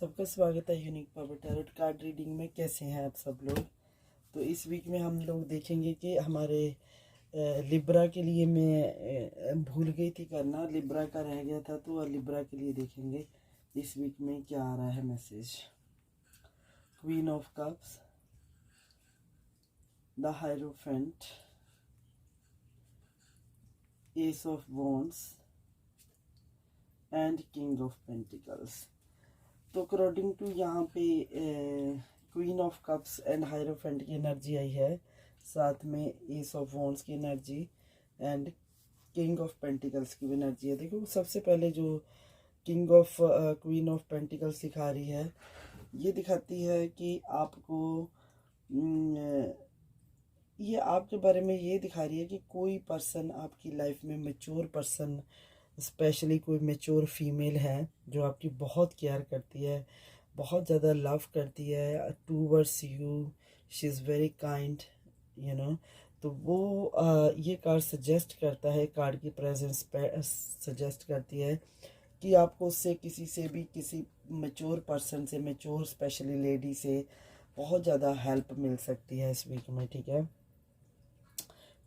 सबका स्वागत है unique power tarot card reading में। कैसे हैं आप सब लोग। तो इस वीक में हम लोग देखेंगे कि हमारे लिब्रा के लिए मैं भूल गई थी करना, लिब्रा का रह गया था, तो लिब्रा के लिए देखेंगे इस वीक में क्या आ रहा है message. Queen of cups, the hierophant, S of wands and king of pentacles. तो अकॉर्डिंग टू यहाँ पे queen of cups and hierophant की एनर्जी आई है, साथ में एस ऑफ वॉन्ड्स की energy and king of pentacles की भी एनर्जी है। देखो सबसे पहले जो king of queen of pentacles दिखा रही है, ये दिखाती है कि आपको ये आपके बारे में ये दिखा रही है कि कोई पर्सन आपकी लाइफ में मैच्योर पर्सन, स्पेशली कोई मैच्योर फीमेल है जो आपकी बहुत केयर करती है, बहुत ज़्यादा लव करती है towards you, she is very kind तो वो ये कार्ड सजेस्ट करता है, कार्ड की प्रेजेंस सजेस्ट करती है कि आपको उससे किसी से भी, किसी मैच्योर पर्सन से, मैच्योर स्पेशली लेडी से बहुत ज़्यादा हेल्प मिल सकती है इस वीक में। ठीक है,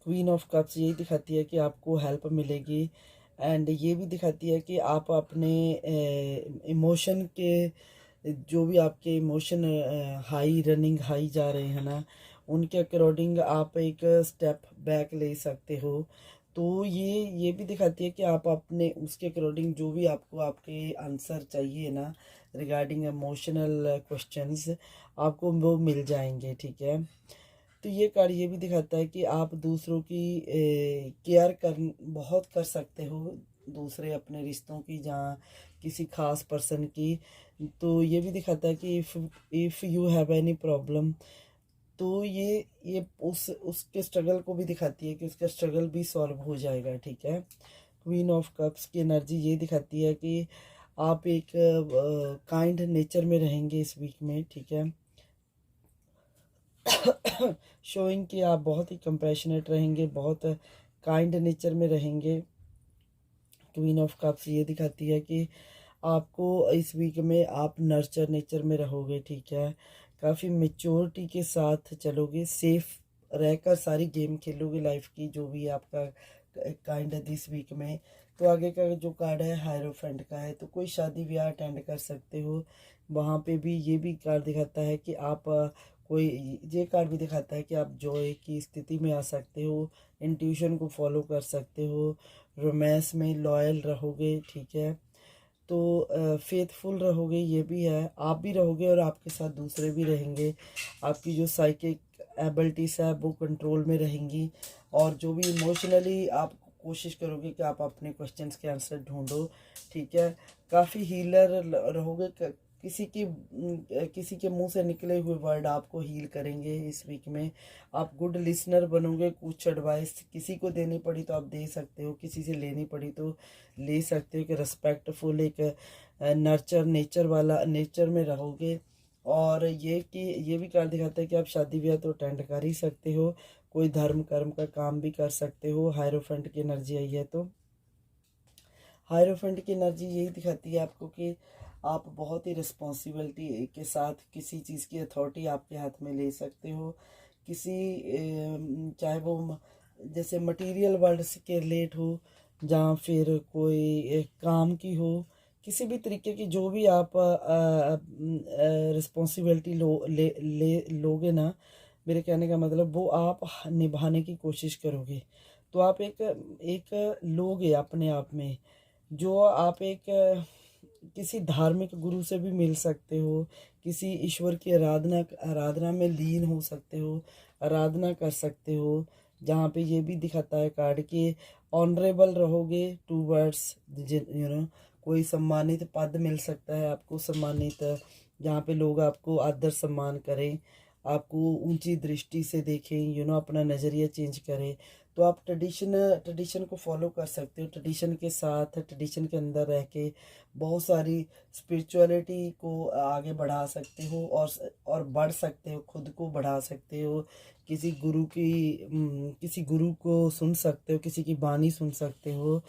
क्वीन ऑफ कप्स यही दिखाती है कि आपको हेल्प मिलेगी एंड ये भी दिखाती है कि आप अपने इमोशन के, जो भी आपके इमोशन हाई रनिंग हाई जा रहे हैं ना, उनके अकॉर्डिंग आप एक स्टेप बैक ले सकते हो। तो ये भी दिखाती है कि आप अपने उसके अकॉर्डिंग जो भी आपको आपके आंसर चाहिए ना रिगार्डिंग इमोशनल क्वेश्चंस, आपको वो मिल जाएंगे। ठीक है, तो ये कार्ड ये भी दिखाता है कि आप दूसरों की केयर कर बहुत कर सकते हो, दूसरे अपने रिश्तों की, जहाँ किसी खास पर्सन की। तो ये भी दिखाता है कि if you have any problem, तो ये उसके स्ट्रगल को भी दिखाती है कि उसका स्ट्रगल भी सॉल्व हो जाएगा। ठीक है, क्वीन ऑफ कप्स की एनर्जी ये दिखाती है कि आप एक काइंड नेचर में रहेंगे इस वीक में। ठीक है, शोइंग कि आप बहुत ही कंपैशनेट रहेंगे, बहुत काइंड नेचर में रहेंगे। क्वीन ऑफ कप्स ये दिखाती है कि आपको इस वीक में आप नर्चर नेचर में रहोगे। ठीक है, काफ़ी मेच्योरिटी के साथ चलोगे, सेफ रहकर सारी गेम खेलोगे लाइफ की, जो भी आपका काइंड है दिस वीक में। तो आगे का जो कार्ड है हायरोफेंट का है, तो कोई शादी ब्याह अटेंड कर सकते हो, वहाँ पे भी ये भी कार्ड दिखाता है कि आप कोई, ये कार्ड भी दिखाता है कि आप जॉय की स्थिति में आ सकते हो, इंट्यूशन को फॉलो कर सकते हो, रोमांस में लॉयल रहोगे। ठीक है, तो फेथफुल रहोगे, ये भी है, आप भी रहोगे और आपके साथ दूसरे भी रहेंगे। आपकी जो साइकिक एबिलिटीज़ है वो कंट्रोल में रहेंगी, और जो भी इमोशनली आप कोशिश करोगे कि आप अपने क्वेश्चंस के आंसर ढूंढो। ठीक है, काफ़ी हीलर रहोगे, किसी के मुंह से निकले हुए वर्ड आपको हील करेंगे इस वीक में। आप गुड लिसनर बनोगे, कुछ एडवाइस किसी को देनी पड़ी तो आप दे सकते हो, किसी से लेनी पड़ी तो ले सकते हो, कि रिस्पेक्टफुल एक नर्चर नेचर वाला नेचर में रहोगे। और ये भी कार्ड दिखाता है कि आप शादी ब्याह तो अटेंड कर ही सकते हो, कोई धर्म कर्म का काम भी कर सकते हो। हायरोफेंट की एनर्जी आई है, तो हायरोफेंट की एनर्जी यही दिखाती है आपको कि आप बहुत ही रिस्पॉन्सिबिलिटी के साथ किसी चीज़ की अथॉरिटी आपके हाथ में ले सकते हो, किसी चाहे वो जैसे मटेरियल वर्ल्ड से के रिलेट हो, जहाँ फिर कोई एक काम की हो, किसी भी तरीके की जो भी आप रिस्पॉन्सिबिलिटी लोगे ना, मेरे कहने का मतलब वो आप निभाने की कोशिश करोगे। तो आप एक लोगे अपने आप में, जो आप एक किसी धार्मिक गुरु से भी मिल सकते हो, किसी ईश्वर की आराधना में लीन हो सकते हो, आराधना कर सकते हो, जहाँ पे ये भी दिखाता है कार्ड कि ऑनरेबल रहोगे टूवर्ड्स कोई सम्मानित पद मिल सकता है आपको, सम्मानित, जहाँ पे लोग आपको आदर सम्मान करें, आपको ऊंची दृष्टि से देखें, अपना नज़रिया चेंज करें। तो आप ट्रेडिशन को फॉलो कर सकते हो, ट्रेडिशन के साथ, ट्रेडिशन के अंदर रह के बहुत सारी स्पिरिचुअलिटी को आगे बढ़ा सकते हो, और बढ़ सकते हो, खुद को बढ़ा सकते हो। किसी गुरु को सुन सकते हो, किसी की बानी सुन सकते हो।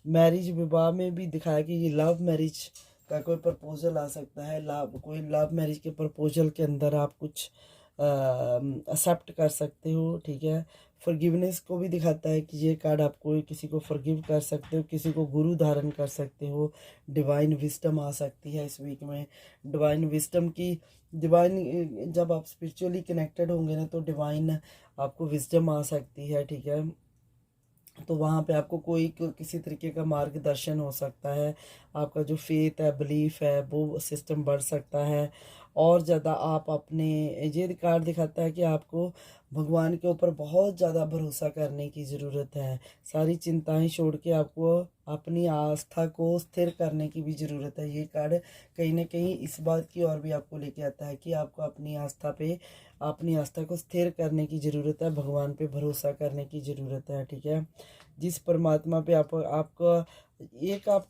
मैरिज विवाह में भी दिखाया कि ये लव मैरिज का कोई प्रपोजल आ सकता है, कोई लव मैरिज के प्रपोजल के अंदर आप कुछ एक्सेप्ट कर सकते हो, ठीक है। फॉरगिवनेस को भी दिखाता है कि ये कार्ड आपको किसी को फॉरगिव कर सकते हो, किसी को गुरु धारण कर सकते हो। डिवाइन विजडम आ सकती है इस वीक में। डिवाइन जब आप स्पिरिचुअली कनेक्टेड होंगे ना तो डिवाइन आपको विजडम आ सकती है, ठीक है। तो वहाँ पे आपको किसी तरीके का मार्गदर्शन हो सकता है, आपका जो फेथ है, बिलीफ है, वो सिस्टम बढ़ सकता है और ज़्यादा आप अपने, ये कार्ड दिखाता है कि आपको भगवान के ऊपर बहुत ज़्यादा भरोसा करने की ज़रूरत है। सारी चिंताएं छोड़ के आपको अपनी आस्था को स्थिर करने की भी ज़रूरत है। ये कार्ड कहीं ना कहीं इस बात की ओर भी आपको लेके आता है कि आपको अपनी आस्था को स्थिर करने की ज़रूरत है, भगवान पे भरोसा करने की ज़रूरत है, ठीक है। जिस परमात्मा पे आपको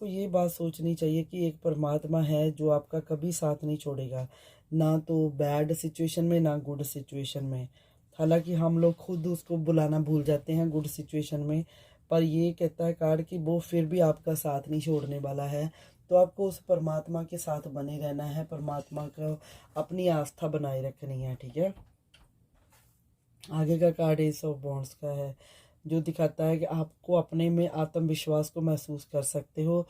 ये बात सोचनी चाहिए कि एक परमात्मा है जो आपका कभी साथ नहीं छोड़ेगा, ना तो बैड सिचुएशन में ना गुड सिचुएशन में। हालांकि हम लोग खुद उसको बुलाना भूल जाते हैं गुड सिचुएशन में, पर ये कहता है कार्ड कि वो फिर भी आपका साथ नहीं छोड़ने वाला है। तो आपको उस परमात्मा के साथ बने रहना है, परमात्मा को अपनी आस्था बनाए रखनी है, ठीक है। आगे का कार्ड एस ऑफ वॉन्ड्स का है, जो दिखाता है कि आपको अपने में आत्मविश्वास को महसूस कर सकते हो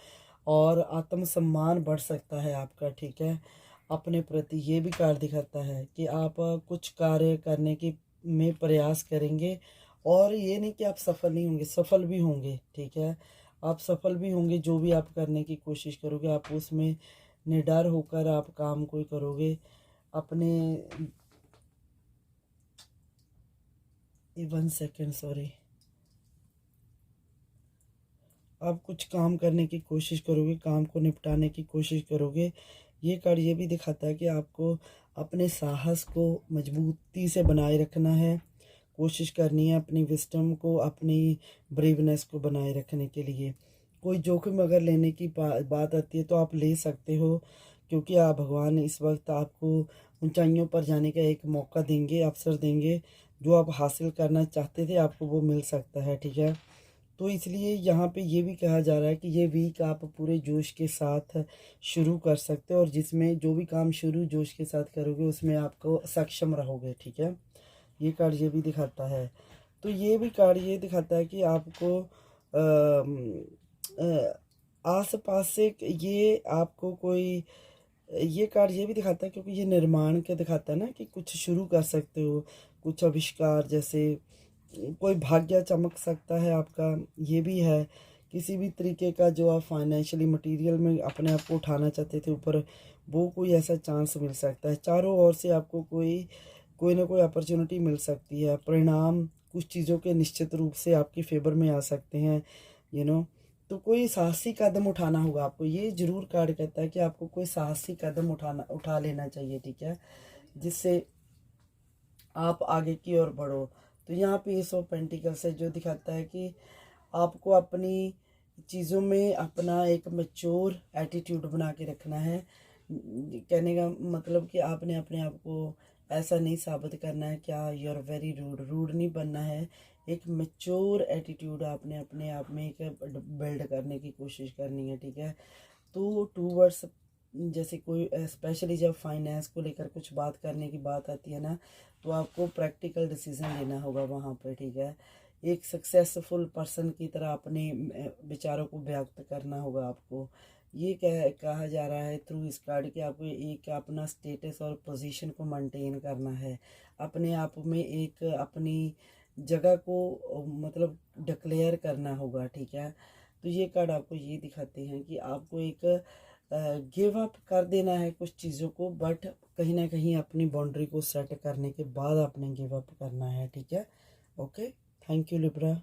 और आत्मसम्मान बढ़ सकता है आपका, ठीक है, अपने प्रति। ये भी कार्ड दिखाता है कि आप कुछ कार्य करने की में प्रयास करेंगे और ये नहीं कि आप सफल नहीं होंगे, सफल भी होंगे, ठीक है। आप सफल भी होंगे, जो भी आप करने की कोशिश करोगे आप उसमें निडर होकर आप काम कोई करोगे। अपने 1 सेकेंड, सॉरी, आप कुछ काम करने की कोशिश करोगे, काम को निपटाने की कोशिश करोगे। ये कार्ड ये भी दिखाता है कि आपको अपने साहस को मजबूती से बनाए रखना है, कोशिश करनी है अपनी विस्डम को, अपनी ब्रेवनेस को बनाए रखने के लिए। कोई जोखिम अगर लेने की बात आती है तो आप ले सकते हो, क्योंकि आप भगवान इस वक्त आपको ऊंचाइयों पर जाने का एक मौका देंगे, अवसर देंगे। जो आप हासिल करना चाहते थे आपको वो मिल सकता है, ठीक है। तो इसलिए यहाँ पे ये भी कहा जा रहा है कि ये वीक आप पूरे जोश के साथ शुरू कर सकते हो और जिसमें जो भी काम शुरू जोश के साथ करोगे उसमें आपको सक्षम रहोगे, ठीक है। ये कार्ड ये भी दिखाता है। तो ये भी कार्ड ये दिखाता है कि आपको आस पास से ये आपको कोई, ये कार्ड ये भी दिखाता है क्योंकि ये निर्माण के दिखाता है ना कि कुछ शुरू कर सकते हो, कुछ आविष्कार, जैसे कोई भाग्य चमक सकता है आपका। ये भी है किसी भी तरीके का जो आप फाइनेंशियली मटेरियल में अपने आप को उठाना चाहते थे ऊपर, वो कोई ऐसा चांस मिल सकता है। चारों ओर से आपको कोई ना कोई अपॉर्चुनिटी मिल सकती है। परिणाम कुछ चीज़ों के निश्चित रूप से आपके फेवर में आ सकते हैं, तो कोई साहसी कदम उठाना होगा आपको। ये जरूर कार्ड कहता है कि आपको कोई साहसी कदम उठा लेना चाहिए, ठीक है, जिससे आप आगे की ओर बढ़ो। तो यहाँ पे एस ऑफ पेंटिकल्स है जो दिखाता है कि आपको अपनी चीज़ों में अपना एक मैच्योर एटीट्यूड बना के रखना है। कहने का मतलब कि आपने अपने आप को ऐसा नहीं साबित करना है क्या यू आर वेरी रूड नहीं बनना है। एक मैच्योर एटीट्यूड आपने अपने आप में एक बिल्ड करने की कोशिश करनी है, ठीक है। तो टूवर्ड्स, जैसे कोई स्पेशली जब फाइनेंस को लेकर कुछ बात करने की बात आती है ना, तो आपको प्रैक्टिकल डिसीजन लेना होगा वहाँ पर, ठीक है। एक सक्सेसफुल पर्सन की तरह अपने विचारों को व्यक्त करना होगा आपको। ये कहा जा रहा है थ्रू इस कार्ड कि आपको एक अपना स्टेटस और पोजीशन को मेंटेन करना है, अपने आप में एक अपनी जगह को मतलब डिक्लेयर करना होगा, ठीक है। तो ये कार्ड आपको ये दिखाते हैं कि आपको एक गिव अप कर देना है कुछ चीज़ों को, बट कहीं ना कहीं अपनी बाउंड्री को सेट करने के बाद आपने गिव अप करना है, ठीक है। Okay, thank you Libra.